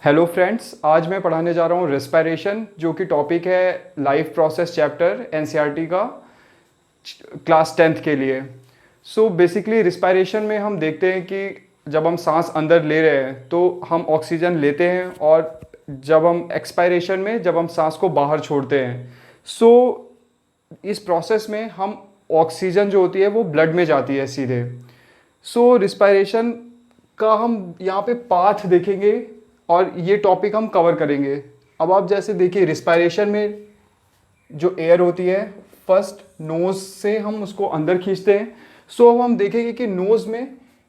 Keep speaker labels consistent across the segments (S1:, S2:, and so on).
S1: Hello friends, आज मैं पढ़ाने जा रहा हूँ रेस्पिरेशन, जो कि टॉपिक है लाइफ प्रोसेस चैप्टर एनसीईआरटी का क्लास 10th के लिए। सो बेसिकली रिस्पायरेशन में हम देखते हैं कि जब हम सांस अंदर ले रहे हैं तो हम ऑक्सीजन लेते हैं, और जब हम एक्सपायरेशन में जब हम सांस को बाहर छोड़ते हैं। सो इस प्रोसेस में हम ऑक्सीजन जो होती है वो ब्लड में जाती है सीधे। सो रिस्पायरेशन का हम यहाँ पे पाथ देखेंगे और ये टॉपिक हम कवर करेंगे। अब आप जैसे देखिए, रिस्पायरेशन में जो एयर होती है फर्स्ट नोज से हम उसको अंदर खींचते हैं। सो अब हम देखेंगे कि नोज में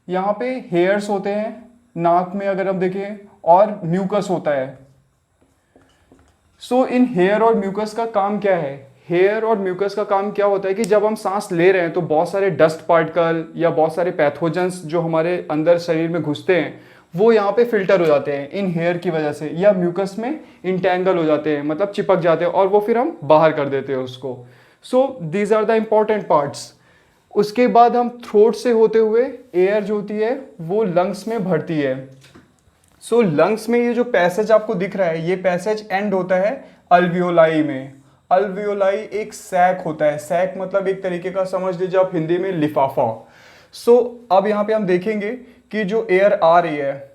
S1: यहाँ पे हेयर्स होते हैं, नाक में अगर हम देखें, और म्यूकस होता है। सो इन हेयर और म्यूकस का काम क्या है? हेयर और म्यूकस का काम क्या होता है कि जब हम सांस ले रहे हैं तो बहुत सारे डस्ट पार्टिकल या बहुत सारे पैथोजेंस जो हमारे अंदर शरीर में घुसते हैं वो यहाँ पे फिल्टर हो जाते हैं इन हेयर की वजह से, या म्यूकस में इंटेंगल हो जाते हैं, मतलब चिपक जाते हैं, और वो फिर हम बाहर कर देते हैं उसको। So these are the important parts. उसके बाद हम थ्रोट से होते हुए एयर जो होती है वो लंग्स में भरती है। सो लंग्स में ये जो पैसेज आपको दिख रहा है, ये पैसेज एंड होता है अल्वियोलाई में। अल्वियोलाई एक सैक होता है। सैक मतलब एक तरीके का समझ लीजिए आप हिंदी में लिफाफा। सो अब यहाँ पे हम देखेंगे कि जो एयर आ रही है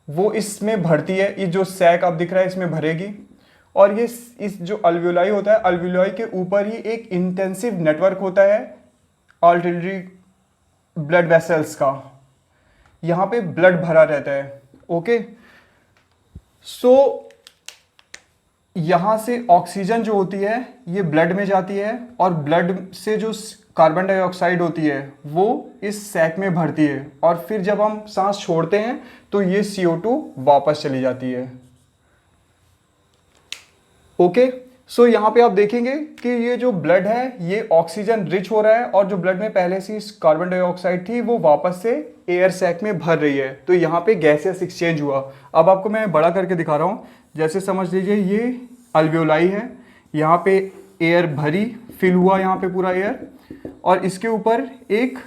S1: वो इसमें भरती है। ये जो सैक आप दिख रहा है इसमें भरेगी, और ये इस जो अल्वियोलाई होता है, अल्वियोलाई के ऊपर ही एक इंटेंसिव नेटवर्क होता है ऑल्टरनेरी ब्लड वेसल्स का। यहाँ पे ब्लड भरा रहता है। ओके, सो यहाँ से ऑक्सीजन जो होती है ये ब्लड में जाती है, और ब्लड से जो कार्बन डाइऑक्साइड होती है वो इस सैक में भरती है, और फिर जब हम सांस छोड़ते हैं तो ये CO2 वापस चली जाती है। ओके, सो यहाँ पे आप देखेंगे कि ये जो ब्लड है ये ऑक्सीजन रिच हो रहा है, और जो ब्लड में पहले से कार्बन डाइऑक्साइड थी वो वापस से एयर सैक में भर रही है। तो यहाँ पे गैसेस एक्सचेंज हुआ। अब आपको मैं बड़ा करके दिखा रहा हूँ। जैसे समझ लीजिए ये अल्वियोलाई है, यहाँ पे एयर भरी, फिल हुआ यहाँ पे पूरा एयर, और इसके ऊपर एक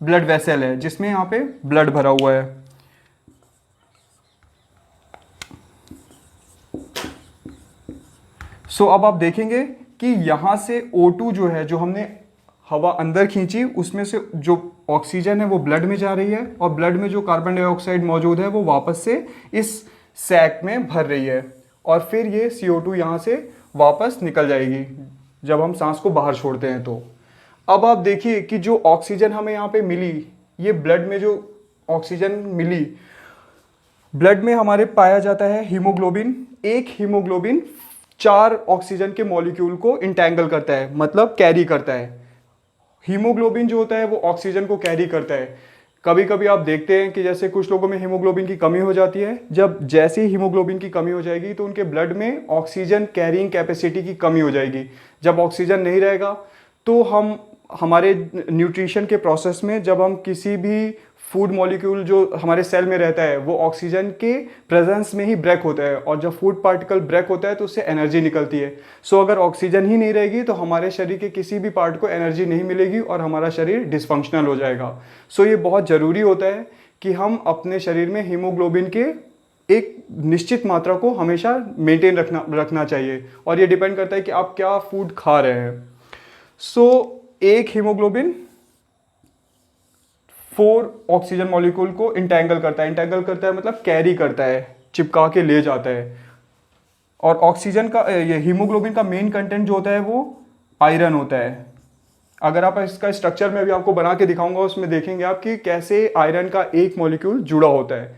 S1: ब्लड वेसल है जिसमें यहाँ पे ब्लड भरा हुआ है। सो अब आप देखेंगे कि यहाँ से O2 जो है, जो हमने हवा अंदर खींची, उसमें से जो ऑक्सीजन है वो ब्लड में जा रही है, और ब्लड में जो कार्बन डाइऑक्साइड मौजूद है वो वापस से इस सैक में भर रही है, और फिर ये CO2 यहाँ से वापस निकल जाएगी जब हम सांस को बाहर छोड़ते हैं। तो अब आप देखिए कि जो ऑक्सीजन हमें यहाँ पे मिली, ये ब्लड में जो ऑक्सीजन मिली, ब्लड में हमारे पाया जाता है हीमोग्लोबिन। एक हीमोग्लोबिन 4 ऑक्सीजन के मॉलिक्यूल को इंटैंगल करता है, मतलब कैरी करता है। हीमोग्लोबिन जो होता है वो ऑक्सीजन को कैरी करता है। कभी कभी आप देखते हैं कि जैसे कुछ लोगों में हीमोग्लोबिन की कमी हो जाती है। जब जैसे ही हीमोग्लोबिन की कमी हो जाएगी तो उनके ब्लड में ऑक्सीजन कैरिंग कैपेसिटी की कमी हो जाएगी। जब ऑक्सीजन नहीं रहेगा तो हम हमारे न्यूट्रिशन के प्रोसेस में जब हम किसी भी फूड मॉलिक्यूल जो हमारे सेल में रहता है वो ऑक्सीजन के प्रेजेंस में ही ब्रेक होता है, और जब फूड पार्टिकल ब्रेक होता है तो उससे एनर्जी निकलती है। सो अगर ऑक्सीजन ही नहीं रहेगी तो हमारे शरीर के किसी भी पार्ट को एनर्जी नहीं मिलेगी और हमारा शरीर डिसफंक्शनल हो जाएगा। सो ये बहुत ज़रूरी होता है कि हम अपने शरीर में हीमोग्लोबिन के एक निश्चित मात्रा को हमेशा मेंटेन रखना चाहिए, और ये डिपेंड करता है कि आप क्या फूड खा रहे हैं। सो एक हीमोग्लोबिन 4 ऑक्सीजन मॉलिक्यूल को इंटैंगल करता है। इंटैंगल करता है मतलब कैरी करता है, चिपका के ले जाता है। और ऑक्सीजन का ये हीमोग्लोबिन का मेन कंटेंट जो होता है वो आयरन होता है। अगर आप इसका स्ट्रक्चर में भी आपको बना के दिखाऊंगा, उसमें देखेंगे आप कि कैसे आयरन का एक मॉलिक्यूल जुड़ा होता है।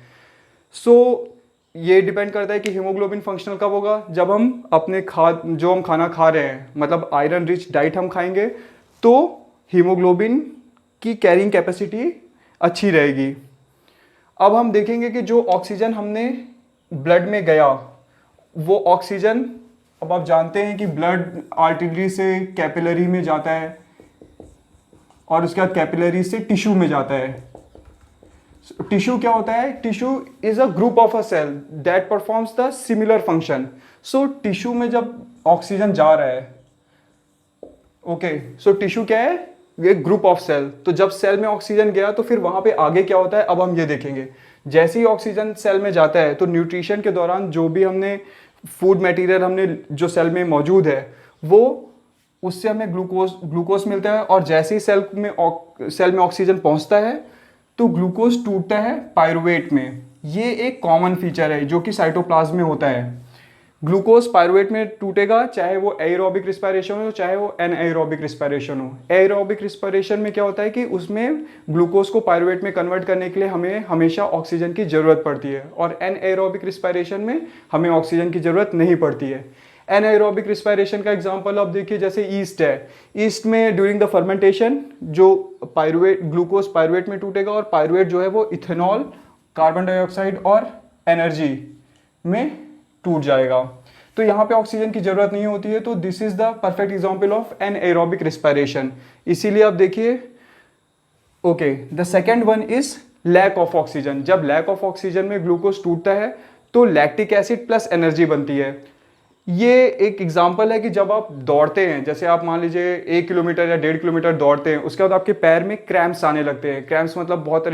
S1: सो ये डिपेंड करता है कि हीमोग्लोबिन फंक्शनल कब होगा, जब हम अपने जो हम खाना खा रहे हैं, मतलब आयरन रिच डाइट हम खाएंगे तो हीमोग्लोबिन की कैरिंग कैपेसिटी अच्छी रहेगी। अब हम देखेंगे कि जो ऑक्सीजन हमने ब्लड में गया वो ऑक्सीजन, अब आप जानते हैं कि ब्लड आर्टरी से कैपिलरी में जाता है, और उसके बाद कैपिलरी से टिश्यू में जाता है। टिश्यू क्या होता है? Tissue is a group of a cell that performs the similar function. So tissue में जब ऑक्सीजन जा रहा है, ओके, सो टिश्यू क्या है? ये ग्रुप ऑफ सेल। तो जब सेल में ऑक्सीजन गया तो फिर वहां पे आगे क्या होता है अब हम ये देखेंगे। जैसे ही ऑक्सीजन सेल में जाता है तो न्यूट्रिशन के दौरान जो भी हमने फूड मटेरियल हमने जो सेल में मौजूद है वो उससे हमें ग्लूकोज मिलता है, और जैसे ही सेल में ऑक्सीजन पहुंचता है तो ग्लूकोज टूटता है पायरुवेट में। ये एक कॉमन फीचर है जो कि साइटोप्लाज्म में होता है। ग्लूकोज पायरुवेट में टूटेगा, चाहे वो एरोबिक रिस्पायरेशन हो चाहे वो एनएरोबिक रिस्पायरेशन हो। एरोबिक रिस्पायरेशन में क्या होता है कि उसमें ग्लूकोज को पायरुवेट में कन्वर्ट करने के लिए हमें हमेशा ऑक्सीजन की ज़रूरत पड़ती है, और एनएरोबिक रिस्पायरेशन में हमें ऑक्सीजन की ज़रूरत नहीं पड़ती है। एनएरोबिक रिस्पायरेशन का एग्जांपल आप देखिए, जैसे ईस्ट है। ईस्ट में ड्यूरिंग द फर्मेंटेशन जो ग्लूकोज पायरुवेट में टूटेगा, और पायरुवेट जो है वो इथेनॉल, कार्बन डाइऑक्साइड और एनर्जी में टूट जाएगा। तो यहाँ पे ऑक्सीजन की जरूरत नहीं होती है। तो this is the perfect example of anaerobic respiration. इसीलिए आप देखिए, okay, the second one is lack of oxygen. जब लैक ऑफ ऑक्सीजन में ग्लूकोज टूटता है तो लैक्टिक एसिड प्लस एनर्जी बनती है। ये एक एग्जाम्पल है कि जब आप दौड़ते हैं, जैसे आप मान लीजिए 1 किलोमीटर या 1.5 किलोमीटर दौड़ते हैं, उसके बाद आपके पैर में क्रैम्प्स आने लगते हैं। क्रैम्प्स मतलब बहुत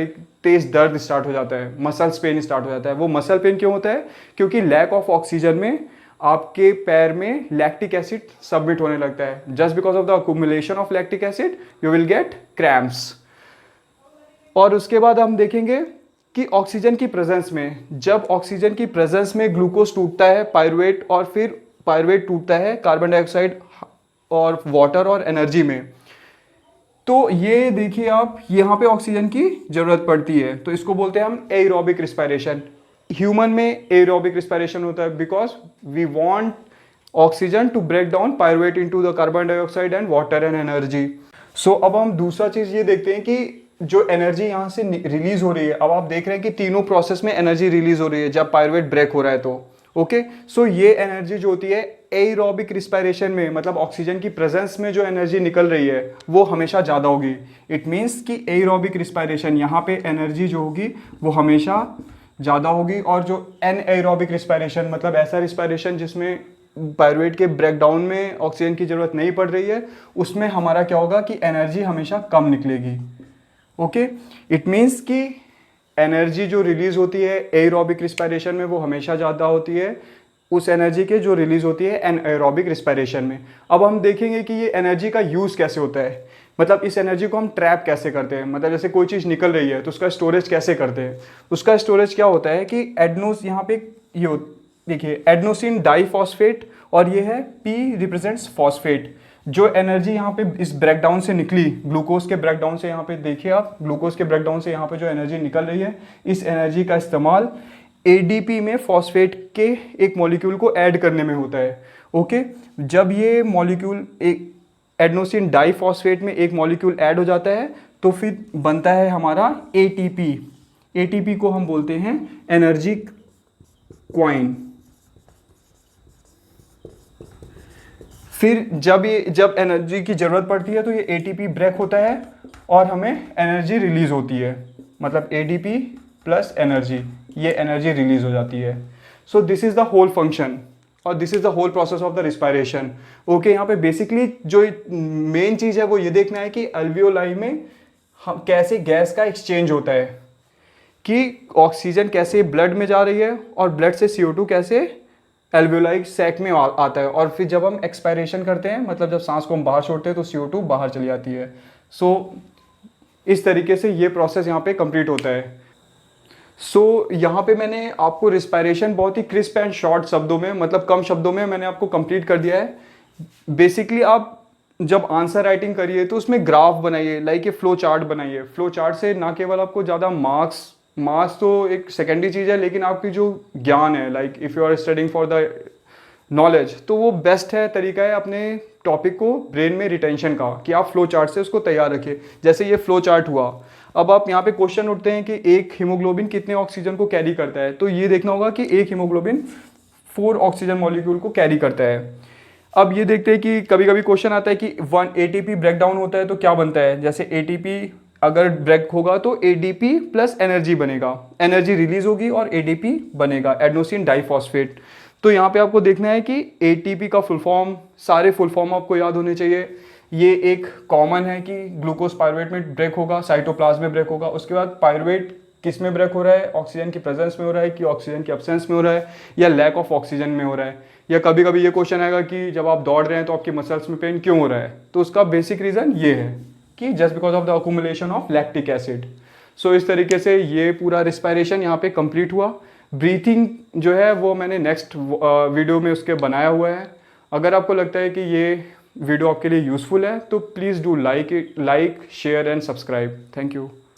S1: तेज दर्द स्टार्ट हो जाता है, मसल्स पेन स्टार्ट हो जाता है। वो मसल पेन क्यों होता है? क्योंकि लैक ऑफ ऑक्सीजन में आपके पैर में लैक्टिक एसिड सबमिट होने लगता है। Just because of the accumulation of lactic acid you will get cramps. और उसके बाद हम देखेंगे कि ऑक्सीजन की प्रेजेंस में, जब ऑक्सीजन की प्रेजेंस में ग्लूकोज टूटता है पायरुवेट, और फिर पायरुवेट टूटता है कार्बन डाइऑक्साइड और वाटर और एनर्जी में, तो ये देखिए आप, यहाँ पे ऑक्सीजन की जरूरत पड़ती है। तो इसको बोलते हैं हम एरोबिक रिस्पायरेशन। ह्यूमन में एरोबिक रिस्पायरेशन होता है because we want oxygen to break down pyruvate into the carbon dioxide and water and energy. So अब हम दूसरा चीज ये देखते हैं कि जो एनर्जी यहाँ से रिलीज हो रही है। अब आप देख रहे हैं कि तीनों प्रोसेस में एनर्जी रिलीज हो रही है जब पायरुवेट ब्रेक हो रहा है तो ओके। सो ये एनर्जी जो होती है एरोबिक रिस्पायरेशन में, मतलब ऑक्सीजन की प्रेजेंस में जो एनर्जी निकल रही है वो हमेशा ज़्यादा होगी। इट मीन्स कि एरोबिक रिस्पायरेशन, यहाँ पे एनर्जी जो होगी वो हमेशा ज़्यादा होगी। और जो एनएरोबिक रिस्पायरेशन, मतलब ऐसा रिस्पायरेशन जिसमें पायरुवेट के ब्रेकडाउन में ऑक्सीजन की ज़रूरत नहीं पड़ रही है, उसमें हमारा क्या होगा कि एनर्जी हमेशा कम निकलेगी। ओके, इट मीन्स कि एनर्जी जो रिलीज होती है एरोबिक रिस्पायरेशन में वो हमेशा ज़्यादा होती है उस एनर्जी के जो रिलीज होती है एनएरोबिक रिस्पायरेशन में। अब हम देखेंगे कि ये एनर्जी का यूज़ कैसे होता है, मतलब इस एनर्जी को हम ट्रैप कैसे करते हैं। मतलब जैसे कोई चीज़ निकल रही है तो उसका स्टोरेज कैसे करते हैं। उसका स्टोरेज क्या होता है कि एडनोस, यहाँ पे ये देखिए एडनोसिन डाइफॉस्फेट, और ये है P रिप्रेजेंट्स फॉस्फेट। जो एनर्जी यहाँ पे इस ब्रेकडाउन से निकली, ग्लूकोज के ब्रेकडाउन से, यहाँ पे देखिए आप, ग्लूकोज के ब्रेकडाउन से यहाँ पे जो एनर्जी निकल रही है, इस एनर्जी का इस्तेमाल ADP में फॉस्फेट के एक मॉलिक्यूल को ऐड करने में होता है। ओके, जब ये मॉलिक्यूल एक एडनोसिन डाइफॉस्फेट में एक मॉलिक्यूल ऐड हो जाता है तो फिर बनता है हमारा ATP। ATP को हम बोलते हैं एनर्जी क्वाइन। फिर जब एनर्जी की ज़रूरत पड़ती है तो ये ATP ब्रेक होता है और हमें एनर्जी रिलीज होती है, मतलब ADP प्लस एनर्जी, ये एनर्जी रिलीज हो जाती है। So this is the whole function और this is the whole process of the respiration. Okay, यहाँ पे बेसिकली जो मेन चीज़ है वो ये देखना है कि अल्वियोलाई में कैसे गैस का एक्सचेंज होता है, कि ऑक्सीजन कैसे ब्लड में जा रही है और ब्लड से CO2 कैसे एल्वियोलाई सैक में आता है, और फिर जब हम एक्सपायरेशन करते हैं, मतलब जब सांस को हम बाहर छोड़ते हैं तो CO2 बाहर चली जाती है। सो इस तरीके से ये प्रोसेस यहाँ पे कंप्लीट होता है। सो यहाँ पे मैंने आपको रिस्पायरेशन बहुत ही क्रिस्प एंड शॉर्ट शब्दों में, मतलब कम शब्दों में मैंने आपको कंप्लीट कर दिया है। बेसिकली आप जब आंसर राइटिंग करिए तो उसमें ग्राफ बनाइए, लाइक ये फ्लो चार्ट बनाइए। फ्लो चार्ट से ना केवल आपको ज़्यादा मार्क्स तो एक सेकेंडरी चीज़ है, लेकिन आपकी जो ज्ञान है, like if you are studying for the knowledge, तो वो बेस्ट है तरीका है अपने टॉपिक को ब्रेन में रिटेंशन का, कि आप फ्लो चार्ट से उसको तैयार रखिए। जैसे ये फ्लो चार्ट हुआ, अब आप यहाँ पे क्वेश्चन उठते हैं कि एक हीमोग्लोबिन कितने ऑक्सीजन को कैरी करता है, तो ये देखना होगा कि एक हीमोग्लोबिन 4 ऑक्सीजन मॉलिक्यूल को कैरी करता है। अब ये देखते हैं कि कभी कभी क्वेश्चन आता है कि 1 ATP ब्रेक डाउन होता है तो क्या बनता है। जैसे ATP अगर ब्रेक होगा तो ADP प्लस एनर्जी बनेगा, एनर्जी रिलीज होगी और ADP बनेगा, एडनोसिन डाइफॉस्फेट। तो यहाँ पे आपको देखना है कि ATP का फुल फॉर्म, सारे फुल फॉर्म आपको याद होने चाहिए। ये एक कॉमन है कि ग्लूकोज पायरुवेट में ब्रेक होगा, साइटोप्लाज्म में ब्रेक होगा, उसके बाद पायरुवेट किस में ब्रेक हो रहा है, ऑक्सीजन की प्रेजेंस में हो रहा है कि ऑक्सीजन की एब्सेंस में हो रहा है या लैक ऑफ ऑक्सीजन में हो रहा है। या कभी कभी ये क्वेश्चन आएगा कि जब आप दौड़ रहे हैं तो आपकी मसल्स में पेन क्यों हो रहा है, तो उसका बेसिक रीज़न ये है कि just because of the accumulation of lactic acid. So इस तरीके से ये पूरा रिस्पायरेशन यहाँ पे कंप्लीट हुआ। ब्रीथिंग जो है वो मैंने नेक्स्ट वीडियो में उसके बनाया हुआ है। अगर आपको लगता है कि ये वीडियो आपके लिए यूज़फुल है तो please do like share and subscribe. Thank you.